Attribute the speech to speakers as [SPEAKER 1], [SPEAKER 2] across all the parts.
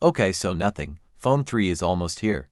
[SPEAKER 1] Okay, so nothing. Phone 3 is almost here.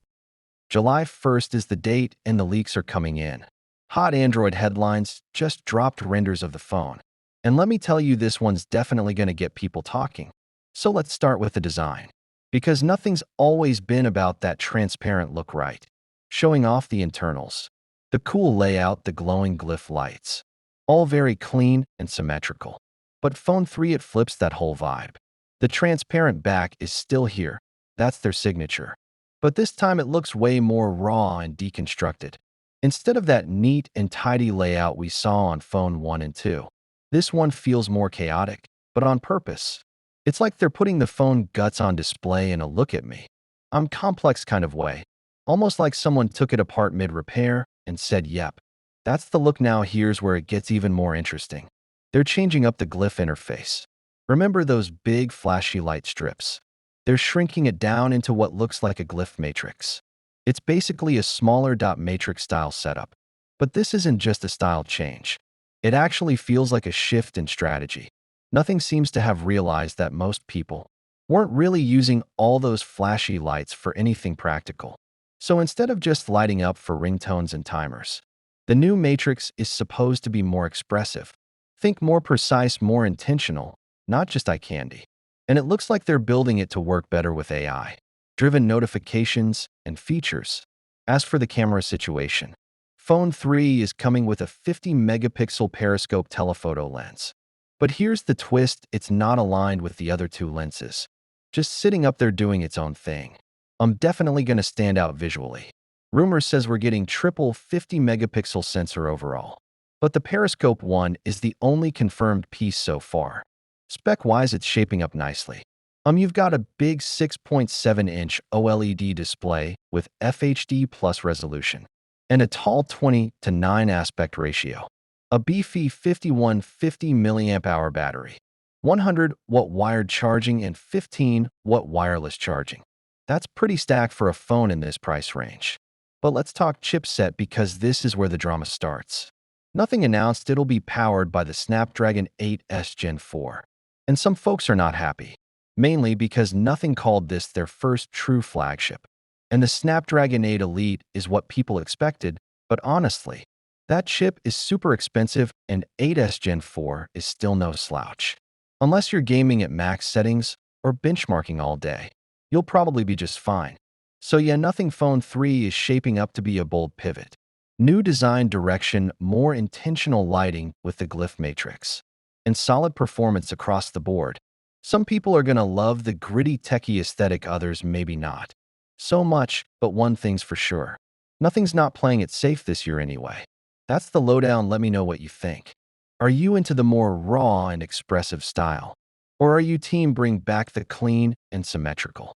[SPEAKER 2] July 1st is the date and the leaks are coming in. Hot Android headlines just dropped renders of the phone. And let me tell you, this one's definitely going to get people talking. So let's start with the design. Because nothing's always been about that transparent look, right? Showing off the internals. The cool layout, the glowing glyph lights. All very clean and symmetrical. But phone 3, it flips that whole vibe. The transparent back is still here. That's their signature. But this time it looks way more raw and deconstructed. Instead of that neat and tidy layout we saw on phone 1 and 2, this one feels more chaotic, but on purpose. It's like they're putting the phone guts on display in a look at me. I'm complex kind of way. Almost like someone took it apart mid-repair and said, yep, that's the look now. Here's where it gets even more interesting. They're changing up the Glyph interface. Remember those big flashy light strips? They're shrinking it down into what looks like a Glyph Matrix. It's basically a smaller dot matrix style setup. But this isn't just a style change. It actually feels like a shift in strategy. Nothing seems to have realized that most people weren't really using all those flashy lights for anything practical. So instead of just lighting up for ringtones and timers, the new Matrix is supposed to be more expressive. Think more precise, more intentional, not just eye candy. And it looks like they're building it to work better with AI-driven notifications and features. As for the camera situation, phone 3 is coming with a 50-megapixel periscope telephoto lens. But here's the twist, it's not aligned with the other two lenses. Just sitting up there doing its own thing. I'm definitely going to stand out visually. Rumors says we're getting triple 50-megapixel sensor overall. But the periscope one is the only confirmed piece so far. Spec-wise, it's shaping up nicely. You've got a big 6.7-inch OLED display with FHD plus resolution, and a tall 20:9 aspect ratio, a beefy 5150 mAh battery, 100-watt wired charging, and 15-watt wireless charging. That's pretty stacked for a phone in this price range. But let's talk chipset, because this is where the drama starts. Nothing announced. It'll be powered by the Snapdragon 8S Gen 4. And some folks are not happy, mainly because nothing called this their first true flagship. And the Snapdragon 8 Elite is what people expected, but honestly, that chip is super expensive and 8S Gen 4 is still no slouch. Unless you're gaming at max settings or benchmarking all day, you'll probably be just fine. So yeah, nothing. Phone 3 is shaping up to be a bold pivot. New design direction, more intentional lighting with the Glyph Matrix, and solid performance across the board. Some people are going to love the gritty techie aesthetic, others maybe not so much, but one thing's for sure. Nothing's not playing it safe this year anyway. That's the lowdown. Let me know what you think. Are you into the more raw and expressive style? Or are you team bring back the clean and symmetrical?